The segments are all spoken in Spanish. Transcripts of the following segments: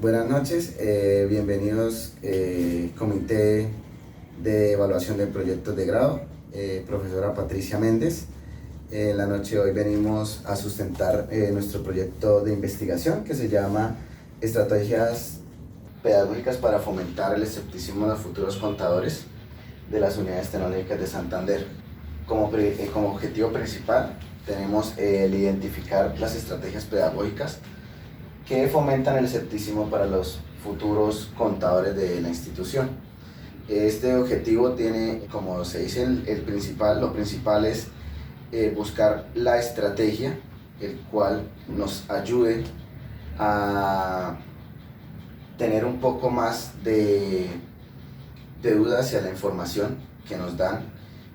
Buenas noches, bienvenidos Comité de Evaluación de Proyectos de Grado, profesora Patricia Méndez. En la noche de hoy venimos a sustentar nuestro proyecto de investigación que se llama Estrategias Pedagógicas para fomentar el escepticismo de los futuros contadores de las unidades tecnológicas de Santander. Como objetivo principal tenemos el identificar las estrategias pedagógicas que fomentan el escepticismo para los futuros contadores de la institución. Este objetivo tiene, como se dice, lo principal es buscar la estrategia, el cual nos ayude a tener un poco más de duda hacia la información que nos dan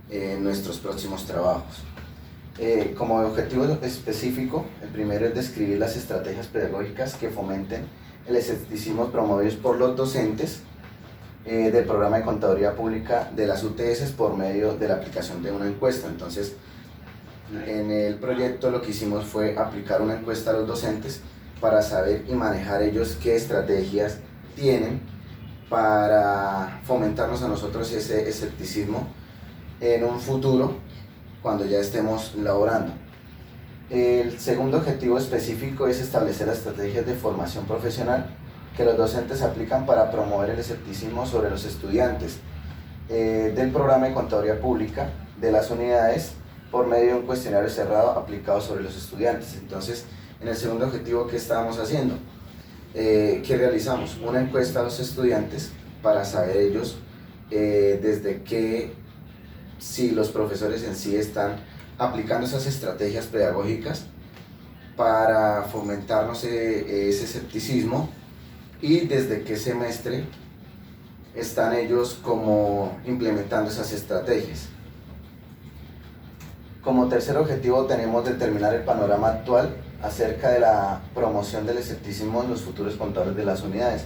en nuestros próximos trabajos. Como objetivo específico, el primero es describir las estrategias pedagógicas que fomenten el escepticismo promovidos por los docentes del programa de contaduría pública de las UTS por medio de la aplicación de una encuesta. Entonces, en el proyecto lo que hicimos fue aplicar una encuesta a los docentes para saber y manejar ellos qué estrategias tienen para fomentarnos a nosotros ese escepticismo en un futuro cuando ya estemos laborando. El segundo objetivo específico es establecer estrategias de formación profesional que los docentes aplican para promover el escepticismo sobre los estudiantes del programa de contaduría pública de las unidades por medio de un cuestionario cerrado aplicado sobre los estudiantes. Entonces, en el segundo objetivo, ¿qué estábamos haciendo? ¿Qué realizamos? Una encuesta a los estudiantes para saber ellos desde qué, si los profesores en sí están aplicando esas estrategias pedagógicas para fomentarnos ese escepticismo y desde qué semestre están ellos como implementando esas estrategias. Como tercer objetivo tenemos determinar el panorama actual acerca de la promoción del escepticismo en los futuros contadores de las unidades.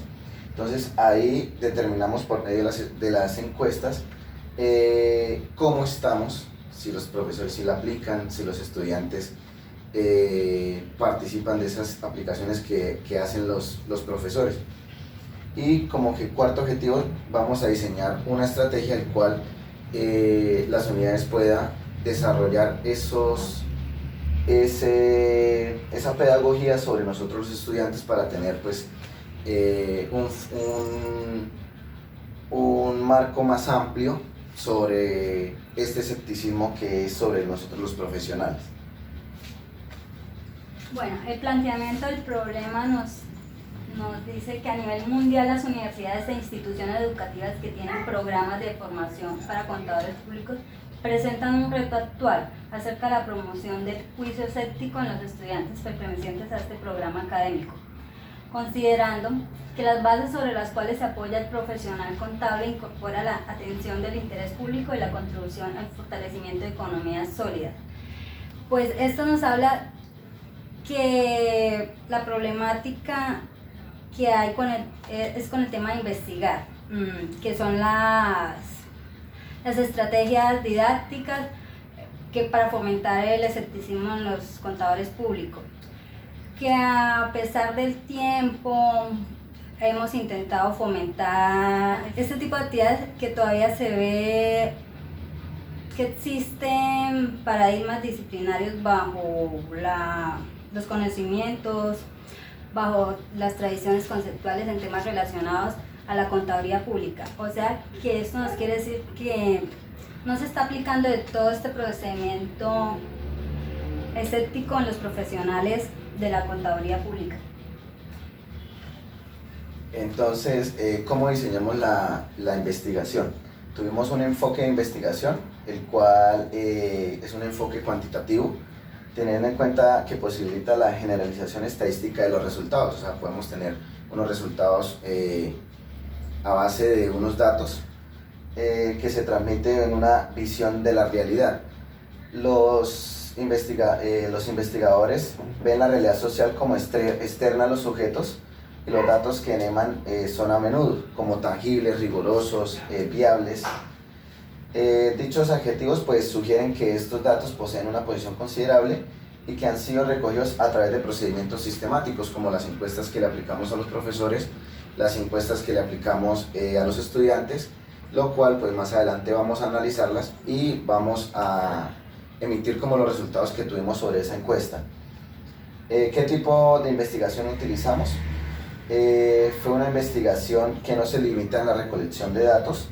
Entonces ahí determinamos por medio de las encuestas cómo estamos, si los profesores sí la aplican, si los estudiantes participan de esas aplicaciones que hacen los profesores. Y como que cuarto objetivo, vamos a diseñar una estrategia en la cual las unidades puedan desarrollar esa pedagogía sobre nosotros los estudiantes para tener pues un marco más amplio sobre este escepticismo que es sobre nosotros los profesionales. Bueno, el planteamiento del problema nos dice que a nivel mundial las universidades e instituciones educativas que tienen programas de formación para contadores públicos presentan un reto actual acerca de la promoción del juicio escéptico en los estudiantes pertenecientes a este programa académico, considerando que las bases sobre las cuales se apoya el profesional contable incorpora la atención del interés público y la contribución al fortalecimiento de economías sólidas. Pues esto nos habla que la problemática que hay es con el tema de investigar, que son las estrategias didácticas que para fomentar el escepticismo en los contadores públicos, que a pesar del tiempo hemos intentado fomentar este tipo de actividades, que todavía se ve que existen paradigmas disciplinarios bajo los conocimientos, bajo las tradiciones conceptuales en temas relacionados a la contaduría pública. O sea, que esto nos quiere decir que no se está aplicando de todo este procedimiento escéptico en los profesionales de la contaduría pública. Entonces, ¿cómo diseñamos la investigación? Tuvimos un enfoque de investigación, el cual es un enfoque cuantitativo, teniendo en cuenta que posibilita la generalización estadística de los resultados. O sea, podemos tener unos resultados a base de unos datos que se transmiten en una visión de la realidad. Los investigadores ven la realidad social como externa a los sujetos, y los datos que eman son a menudo como tangibles, rigurosos, viables. Dichos adjetivos pues sugieren que estos datos poseen una posición considerable y que han sido recogidos a través de procedimientos sistemáticos como las encuestas que le aplicamos a los profesores, las encuestas que le aplicamos a los estudiantes, lo cual pues más adelante vamos a analizarlas y vamos a emitir como los resultados que tuvimos sobre esa encuesta. ¿Qué tipo de investigación utilizamos? Fue una investigación que no se limita en la recolección de datos,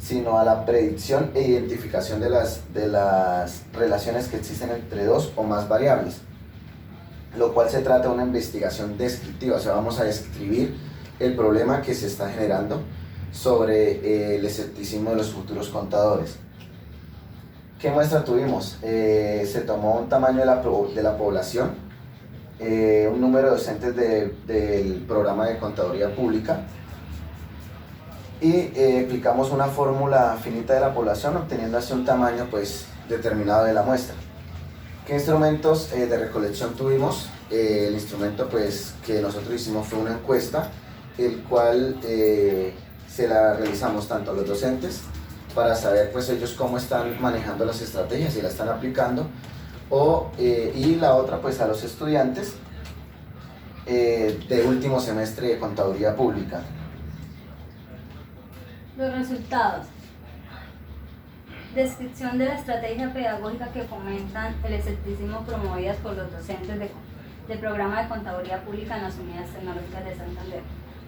sino a la predicción e identificación de las relaciones que existen entre dos o más variables, lo cual se trata de una investigación descriptiva, o sea, vamos a describir el problema que se está generando sobre el escepticismo de los futuros contadores. ¿Qué muestra tuvimos? Se tomó un tamaño de la población, un número de docentes del programa de contaduría pública y aplicamos una fórmula finita de la población obteniendo así un tamaño pues determinado de la muestra. ¿Qué instrumentos de recolección tuvimos? El instrumento pues que nosotros hicimos fue una encuesta, el cual se la realizamos tanto a los docentes para saber pues ellos cómo están manejando las estrategias y la están aplicando, y la otra pues a los estudiantes de último semestre de contaduría pública. Los resultados. Descripción de la estrategia pedagógica que fomentan el escepticismo promovidas por los docentes del programa de contaduría pública en las unidades tecnológicas de Santander.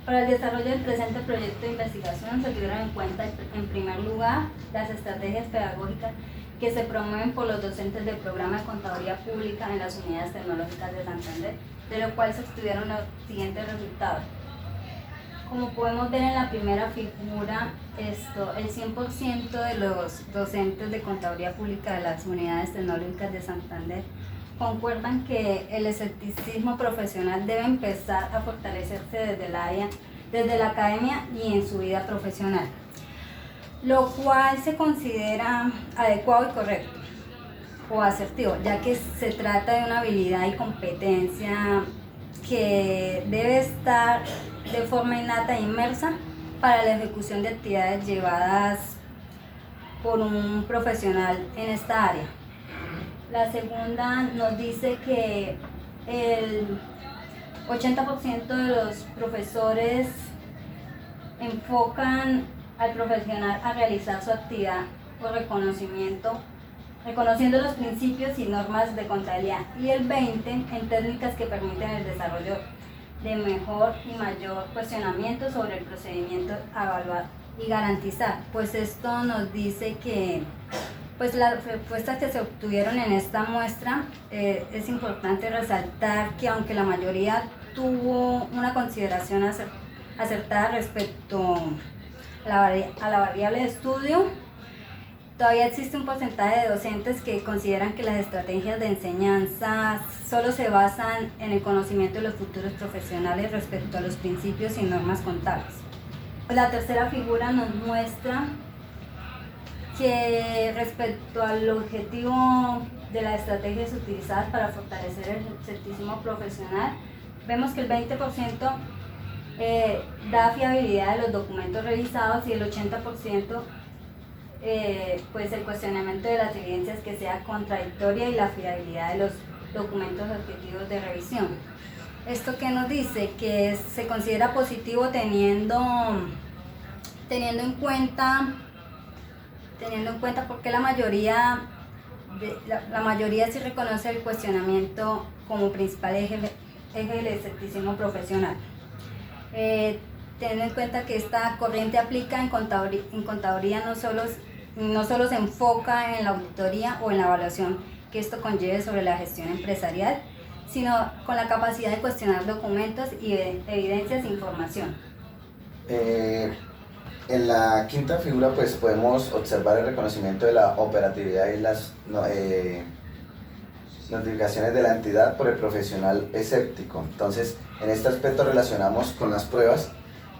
Para el desarrollo del presente proyecto de investigación se tuvieron en cuenta, en primer lugar, las estrategias pedagógicas que se promueven por los docentes del programa de contaduría pública en las unidades tecnológicas de Santander, de lo cual se obtuvieron los siguientes resultados. Como podemos ver en la primera figura, el 100% de los docentes de contaduría pública de las unidades tecnológicas de Santander concuerdan que el escepticismo profesional debe empezar a fortalecerse desde la academia y en su vida profesional, lo cual se considera adecuado y correcto o asertivo, ya que se trata de una habilidad y competencia que debe estar de forma innata e inmersa para la ejecución de actividades llevadas por un profesional en esta área. La segunda nos dice que el 80% de los profesores enfocan al profesional a realizar su actividad por reconociendo los principios y normas de contabilidad, y el 20% en técnicas que permiten el desarrollo de mejor y mayor cuestionamiento sobre el procedimiento a evaluar y garantizar. Pues esto nos dice que pues las respuestas que se obtuvieron en esta muestra, es importante resaltar que aunque la mayoría tuvo una consideración acertada respecto a la variable de estudio, todavía existe un porcentaje de docentes que consideran que las estrategias de enseñanza solo se basan en el conocimiento de los futuros profesionales respecto a los principios y normas contables. La tercera figura nos muestra que respecto al objetivo de las estrategias utilizadas para fortalecer el escepticismo profesional, vemos que el 20% da fiabilidad de los documentos revisados y el 80% pues el cuestionamiento de las evidencias que sea contradictoria y la fiabilidad de los documentos objetivos de revisión. ¿Esto qué nos dice? Que se considera positivo teniendo en cuenta porque la mayoría sí reconoce el cuestionamiento como principal eje del escepticismo profesional. Teniendo en cuenta que esta corriente aplica en contaduría no solo se enfoca en la auditoría o en la evaluación que esto conlleve sobre la gestión empresarial, sino con la capacidad de cuestionar documentos y evidencias e información. En la quinta figura pues podemos observar el reconocimiento de la operatividad y las notificaciones de la entidad por el profesional escéptico. Entonces, en este aspecto relacionamos con las pruebas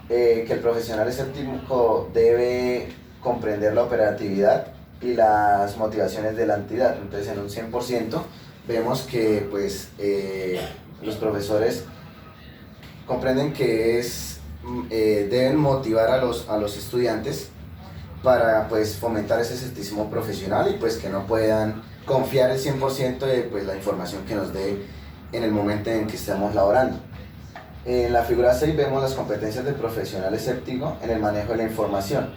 que el profesional escéptico debe comprender la operatividad y las motivaciones de la entidad. Entonces, en un 100% vemos que pues, los profesores comprenden que deben motivar a los estudiantes para pues, fomentar ese escepticismo profesional y pues, que no puedan confiar el 100% de pues, la información que nos dé en el momento en que estemos laborando. En la figura 6 vemos las competencias del profesional escéptico en el manejo de la información.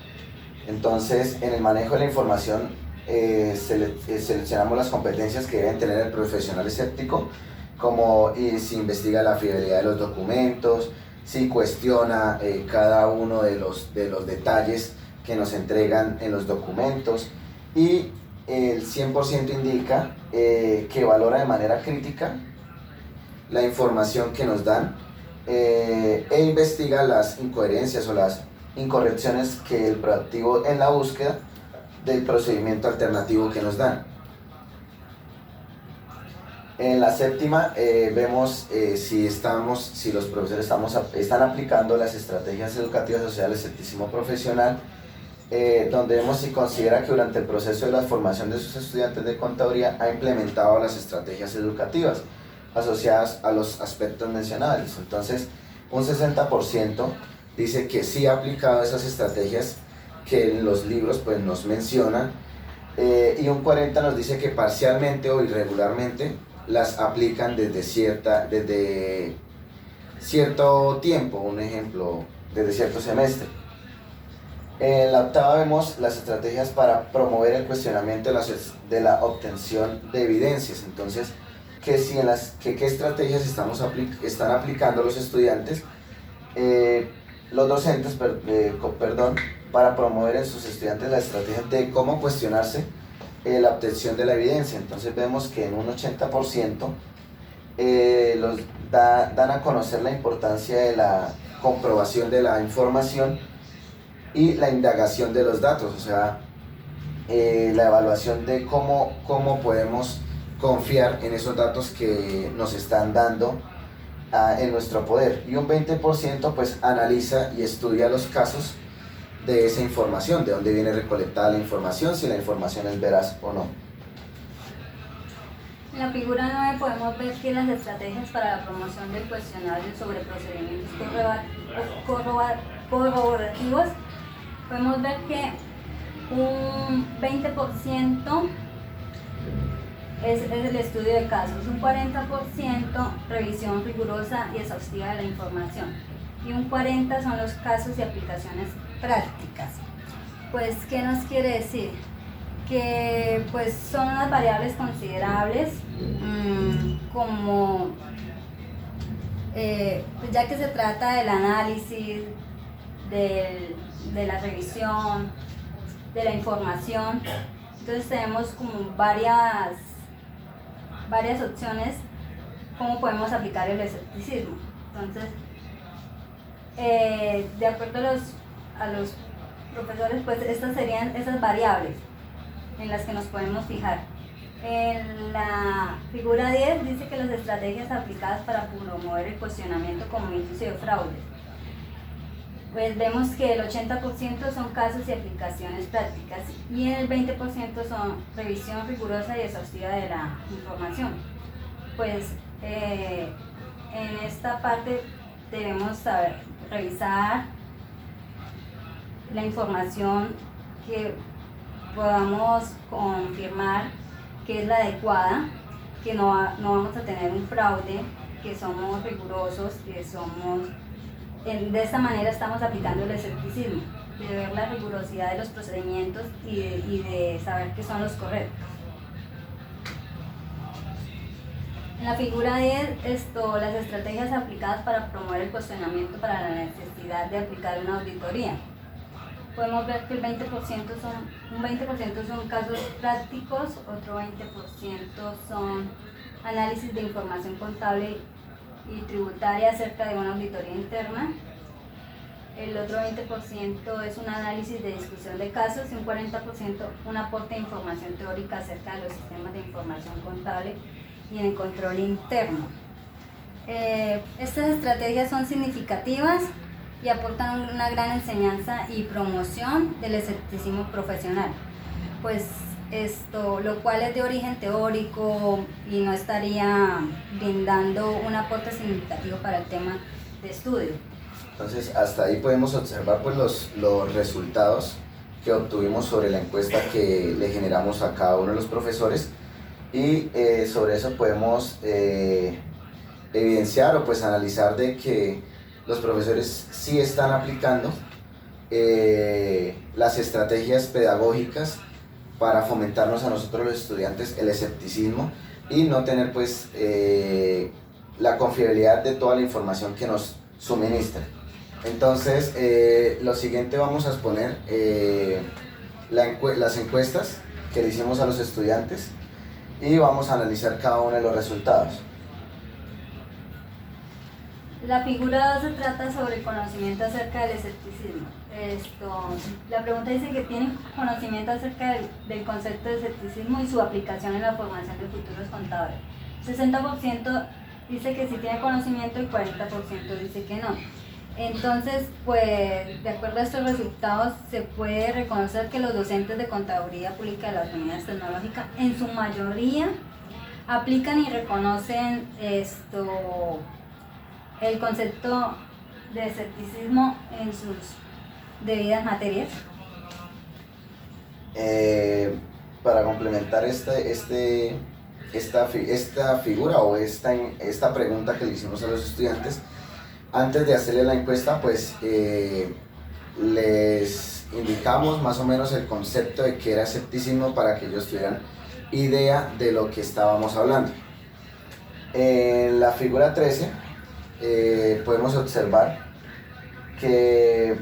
Entonces, en el manejo de la información seleccionamos las competencias que deben tener el profesional escéptico, como si investiga la fidelidad de los documentos, si cuestiona cada uno de los detalles que nos entregan en los documentos, y el 100% indica que valora de manera crítica la información que nos dan e investiga las incoherencias o las incorrecciones que el proactivo en la búsqueda del procedimiento alternativo que nos dan. En la séptima vemos si los profesores están aplicando las estrategias educativas sociales del escepticismo profesional, donde vemos si considera que durante el proceso de la formación de sus estudiantes de contaduría ha implementado las estrategias educativas asociadas a los aspectos mencionados. Entonces, un 60% dice que sí ha aplicado esas estrategias que en los libros pues, nos mencionan, y un 40% nos dice que parcialmente o irregularmente las aplican desde cierto tiempo, un ejemplo, desde cierto semestre. En la octava vemos las estrategias para promover el cuestionamiento de la obtención de evidencias. Entonces, ¿qué estrategias están aplicando los estudiantes, los docentes, para promover en sus estudiantes la estrategia de cómo cuestionarse la obtención de la evidencia? Entonces vemos que en un 80% dan a conocer la importancia de la comprobación de la información y la indagación de los datos, o sea, la evaluación de cómo podemos confiar en esos datos que nos están dando en nuestro poder. Y un 20% pues analiza y estudia los casos de esa información, de dónde viene recolectada la información, si la información es veraz o no. En la figura 9 podemos ver que las estrategias para la promoción del cuestionario sobre procedimientos corroborativos, podemos ver que un 20% es el estudio de casos, un 40% revisión rigurosa y exhaustiva de la información, y un 40% son los casos y aplicaciones prácticas. Pues, ¿qué nos quiere decir? Que pues son unas variables considerables, como pues ya que se trata del análisis, de la revisión, de la información. Entonces tenemos como varias opciones cómo podemos aplicar el escepticismo. Entonces, de acuerdo a los profesores, pues estas serían esas variables en las que nos podemos fijar. En la figura 10 dice que las estrategias aplicadas para promover el cuestionamiento como índice de fraude. Pues vemos que el 80% son casos y aplicaciones prácticas, y el 20% son revisión rigurosa y exhaustiva de la información. Pues en esta parte debemos revisar la información que podamos confirmar que es la adecuada, que no vamos a tener un fraude, que somos rigurosos, de esta manera estamos aplicando el escepticismo, de ver la rigurosidad de los procedimientos y de saber que son los correctos. En la figura 10, las estrategias aplicadas para promover el cuestionamiento para la necesidad de aplicar una auditoría. Podemos ver que un 20% son casos prácticos, otro 20% son análisis de información contable y tributaria acerca de una auditoría interna. El otro 20% es un análisis de discusión de casos, y un 40% un aporte de información teórica acerca de los sistemas de información contable y en el control interno. Estas estrategias son significativas y aportan una gran enseñanza y promoción del escepticismo profesional, pues lo cual es de origen teórico y no estaría brindando un aporte significativo para el tema de estudio. Entonces, hasta ahí podemos observar pues, los resultados que obtuvimos sobre la encuesta que le generamos a cada uno de los profesores y sobre eso podemos evidenciar o pues analizar de que los profesores sí están aplicando las estrategias pedagógicas para fomentarnos a nosotros los estudiantes el escepticismo y no tener pues la confiabilidad de toda la información que nos suministra. Entonces, lo siguiente vamos a exponer las encuestas que le hicimos a los estudiantes y vamos a analizar cada uno de los resultados. La figura 2 se trata sobre conocimiento acerca del escepticismo. La pregunta dice que tienen conocimiento acerca del concepto de escepticismo y su aplicación en la formación de futuros contadores. 60% dice que sí tiene conocimiento y 40% dice que no. Entonces, pues, de acuerdo a estos resultados, se puede reconocer que los docentes de Contaduría Pública de las unidades tecnológicas, en su mayoría, aplican y reconocen el concepto de escepticismo en sus debidas materias. Para complementar esta figura o esta pregunta que le hicimos a los estudiantes, antes de hacerle la encuesta, pues les indicamos más o menos el concepto de qué era escepticismo para que ellos tuvieran idea de lo que estábamos hablando. En la figura 13 podemos observar que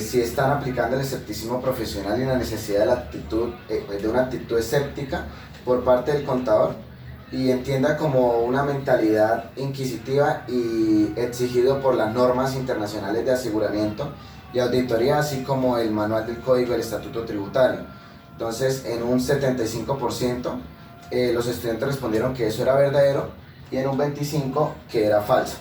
si están aplicando el escepticismo profesional y la necesidad de una actitud escéptica por parte del contador y entienda como una mentalidad inquisitiva y exigido por las normas internacionales de aseguramiento y auditoría, así como el manual del código del estatuto tributario. Entonces, en un 75% los estudiantes respondieron que eso era verdadero y en un 25% que era falso.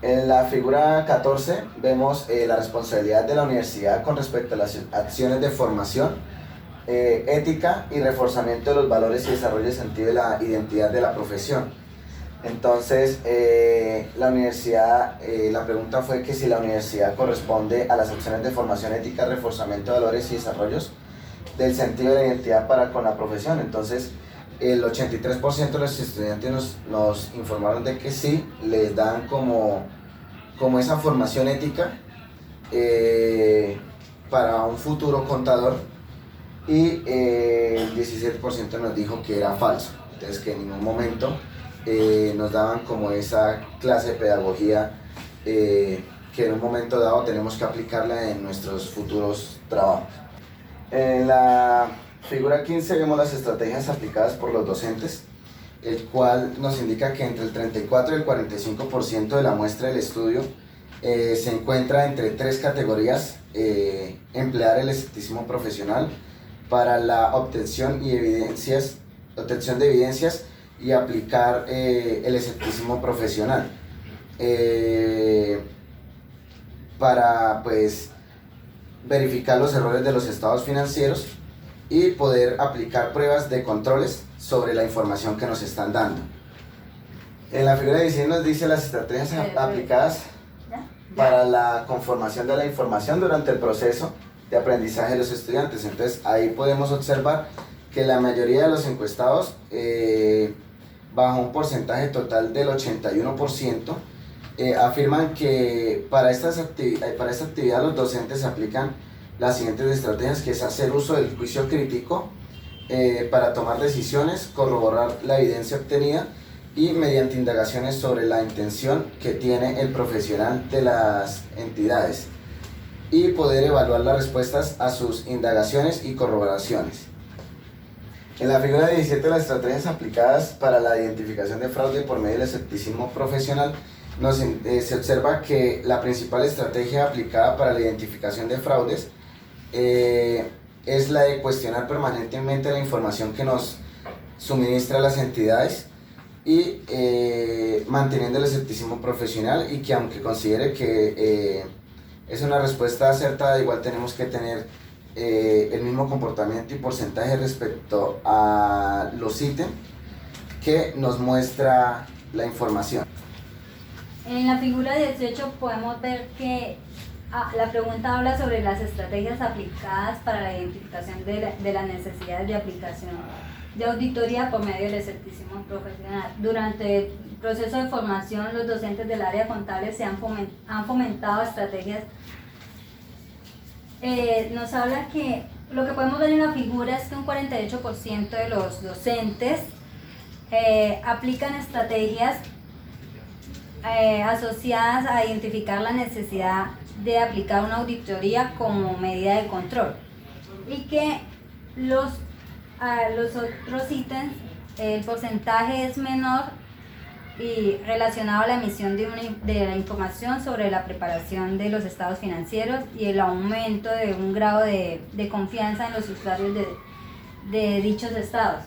En la figura 14 vemos la responsabilidad de la universidad con respecto a las acciones de formación, ética y reforzamiento de los valores y desarrollo de sentido de la identidad de la profesión. Entonces, la pregunta fue que si la universidad corresponde a las acciones de formación ética, reforzamiento de valores y desarrollos del sentido de la identidad para con la profesión. Entonces, el 83% de los estudiantes nos informaron de que sí, les dan como esa formación ética para un futuro contador y el 17% nos dijo que era falso. Entonces, que en ningún momento nos daban como esa clase de pedagogía que en un momento dado tenemos que aplicarla en nuestros futuros trabajos. En la figura 15 vemos las estrategias aplicadas por los docentes, el cual nos indica que entre el 34 y el 45% de la muestra del estudio se encuentra entre tres categorías: emplear el escepticismo profesional para la obtención de evidencias y aplicar el escepticismo profesional para pues verificar los errores de los estados financieros y poder aplicar pruebas de controles sobre la información que nos están dando. En la figura 16 nos dice las estrategias aplicadas para la conformación de la información durante el proceso de aprendizaje de los estudiantes. Entonces, ahí podemos observar que la mayoría de los encuestados, bajo un porcentaje total del 81%, afirman que para esta actividad los docentes aplican las siguientes estrategias, que es hacer uso del juicio crítico para tomar decisiones, corroborar la evidencia obtenida y mediante indagaciones sobre la intención que tiene el profesional de las entidades y poder evaluar las respuestas a sus indagaciones y corroboraciones. En la figura 17, las estrategias aplicadas para la identificación de fraude por medio del escepticismo profesional, se observa que la principal estrategia aplicada para la identificación de fraudes es la de cuestionar permanentemente la información que nos suministra las entidades y manteniendo el escepticismo profesional, y que aunque considere que es una respuesta acertada, igual tenemos que tener el mismo comportamiento y porcentaje respecto a los ítems que nos muestra la información. En la figura 18 podemos ver que La pregunta habla sobre las estrategias aplicadas para la identificación de las necesidades de aplicación de auditoría por medio del escepticismo profesional. Durante el proceso de formación, los docentes del área contable han fomentado estrategias. Nos habla que lo que podemos ver en la figura es que un 48% de los docentes aplican estrategias asociadas a identificar la necesidad de aplicar una auditoría como medida de control, y que los otros ítems, el porcentaje es menor y relacionado a la emisión de la información sobre la preparación de los estados financieros y el aumento de un grado de confianza en los usuarios de dichos estados.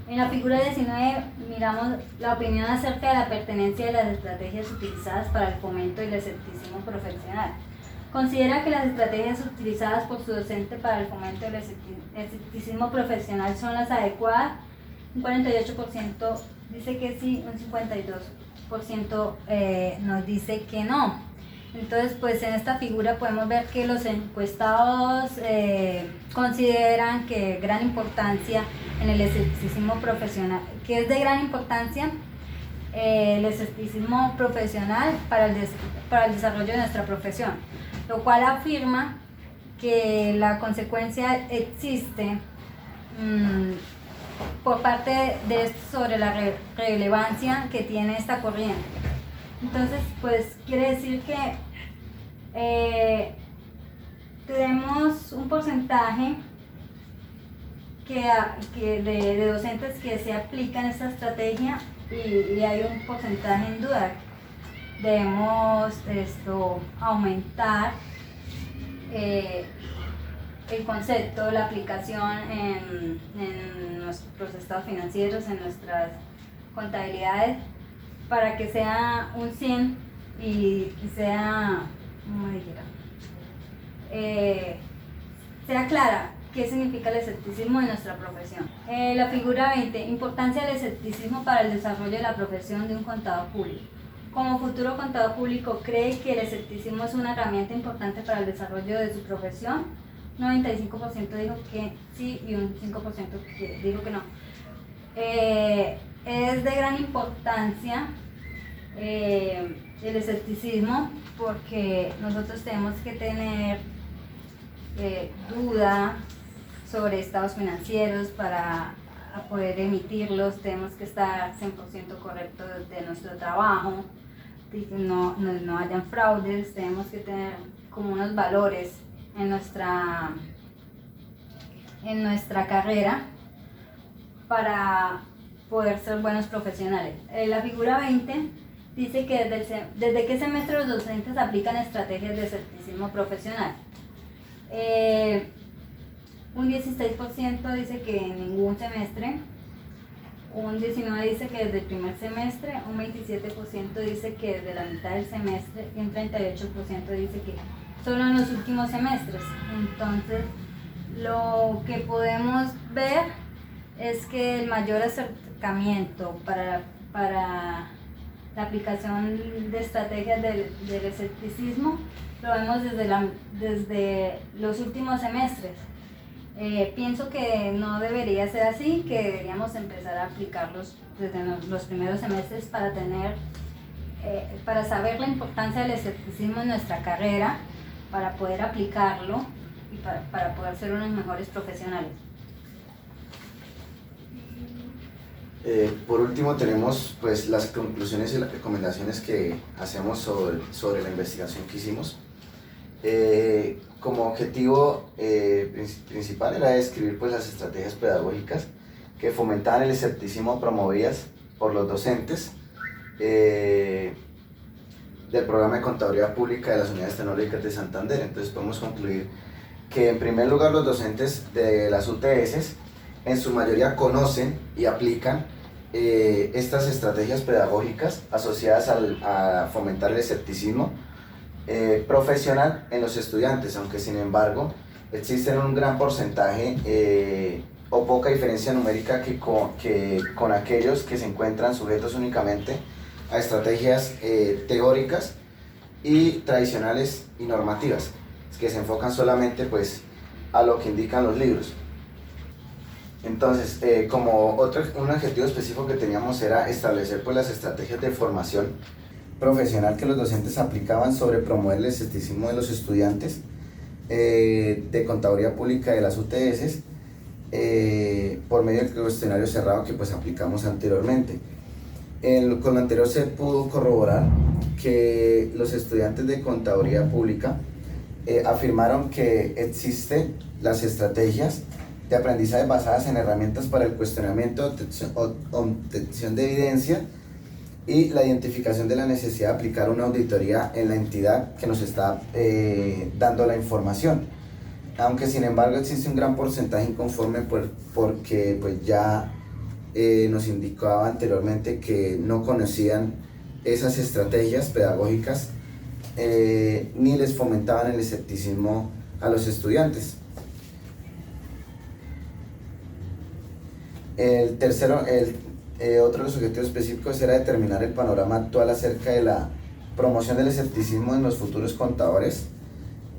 En la figura 19 miramos la opinión acerca de la pertenencia de las estrategias utilizadas para el fomento del escepticismo profesional. Considera que las estrategias utilizadas por su docente para el fomento del escepticismo profesional son las adecuadas. Un 48% dice que sí, un 52% nos dice que no. Entonces, pues en esta figura podemos ver que los encuestados consideran que gran importancia en el escepticismo profesional, que es de gran importancia el escepticismo profesional para el desarrollo de nuestra profesión, lo cual afirma que la consecuencia existe por parte de esto sobre la relevancia que tiene esta corriente. Entonces, pues quiere decir que tenemos un porcentaje de docentes que se aplican esta estrategia y hay un porcentaje en duda. Debemos aumentar el concepto, la aplicación en nuestros estados financieros, en nuestras contabilidades, para que sea un 100 y sea, sea clara qué significa el escepticismo en nuestra profesión. La figura 20, importancia del escepticismo para el desarrollo de la profesión de un contador público. Como futuro contador público, ¿cree que el escepticismo es una herramienta importante para el desarrollo de su profesión? 95% dijo que sí y un 5% que dijo que no. Es de gran importancia el escepticismo, porque nosotros tenemos que tener duda sobre estados financieros para poder emitirlos. Tenemos que estar 100% correctos de nuestro trabajo, que no hayan fraudes. Tenemos que tener como unos valores en nuestra carrera para poder ser buenos profesionales. La figura 20 dice que desde qué semestre los docentes aplican estrategias de escepticismo profesional. Un 16% dice que en ningún semestre, un 19% dice que desde el primer semestre, un 27% dice que desde la mitad del semestre y un 38% dice que solo en los últimos semestres. Entonces, lo que podemos ver es que el mayor acercamiento para la aplicación de estrategias del escepticismo lo vemos desde los últimos semestres. Pienso que no debería ser así, que deberíamos empezar a aplicarlos desde los primeros semestres para saber la importancia del escepticismo en nuestra carrera, para poder aplicarlo y para poder ser unos mejores profesionales. Por último tenemos pues las conclusiones y las recomendaciones que hacemos sobre la investigación que hicimos. Como objetivo principal era describir pues las estrategias pedagógicas que fomentaban el escepticismo promovidas por los docentes del programa de Contaduría Pública de las Unidades Tecnológicas de Santander. Entonces podemos concluir que en primer lugar los docentes de las UTS en su mayoría conocen y aplican estas estrategias pedagógicas asociadas a fomentar el escepticismo profesional en los estudiantes, aunque sin embargo existen un gran porcentaje o poca diferencia numérica con aquellos que se encuentran sujetos únicamente a estrategias teóricas y tradicionales y normativas, que se enfocan solamente pues a lo que indican los libros. Entonces, como un objetivo específico que teníamos era establecer pues las estrategias de formación profesional que los docentes aplicaban sobre promover el escepticismo de los estudiantes de Contaduría Pública de las UTS por medio del cuestionario cerrado que pues aplicamos anteriormente. Con lo anterior se pudo corroborar que los estudiantes de Contaduría Pública afirmaron que existen las estrategias de aprendizaje basadas en herramientas para el cuestionamiento, obtención de evidencia y la identificación de la necesidad de aplicar una auditoría en la entidad que nos está dando la información. Aunque sin embargo existe un gran porcentaje inconforme porque pues ya nos indicaba anteriormente que no conocían esas estrategias pedagógicas ni les fomentaban el escepticismo a los estudiantes. Otro de los objetivos específicos era determinar el panorama actual acerca de la promoción del escepticismo en los futuros contadores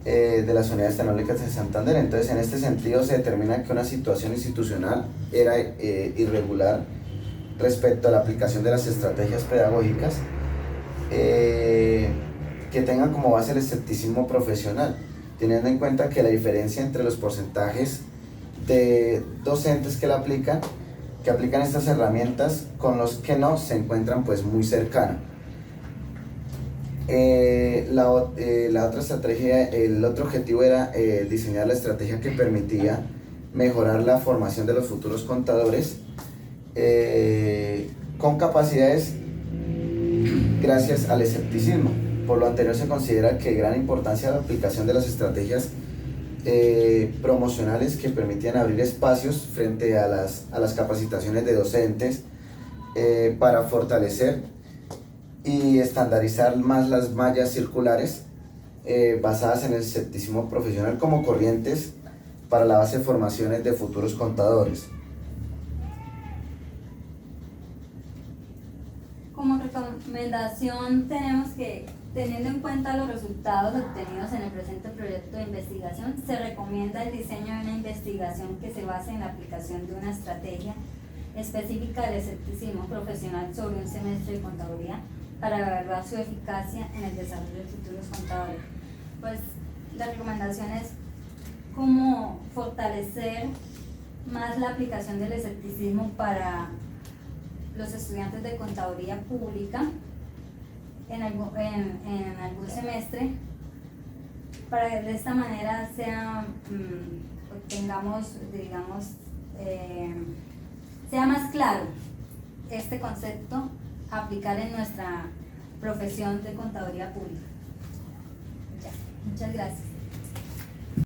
de las unidades tecnológicas de Santander. Entonces, en este sentido se determina que una situación institucional era irregular respecto a la aplicación de las estrategias pedagógicas que tengan como base el escepticismo profesional, teniendo en cuenta que la diferencia entre los porcentajes de docentes que aplican estas herramientas con los que no se encuentran pues muy cercana. La otra estrategia, el otro objetivo era diseñar la estrategia que permitía mejorar la formación de los futuros contadores con capacidades gracias al escepticismo. Por lo anterior se considera que gran importancia la aplicación de las estrategias promocionales que permitían abrir espacios frente a las capacitaciones de docentes para fortalecer y estandarizar más las mallas circulares basadas en el escepticismo profesional como corrientes para la base de formaciones de futuros contadores. Como recomendación tenemos que, teniendo en cuenta los resultados obtenidos en el presente proyecto de investigación, se recomienda el diseño de una investigación que se base en la aplicación de una estrategia específica del escepticismo profesional sobre un semestre de contaduría para evaluar su eficacia en el desarrollo de futuros contadores. Pues la recomendación es cómo fortalecer más la aplicación del escepticismo para los estudiantes de Contaduría Pública en algún semestre, para que de esta manera obtengamos, digamos, sea más claro este concepto a aplicar en nuestra profesión de Contaduría Pública. Muchas gracias.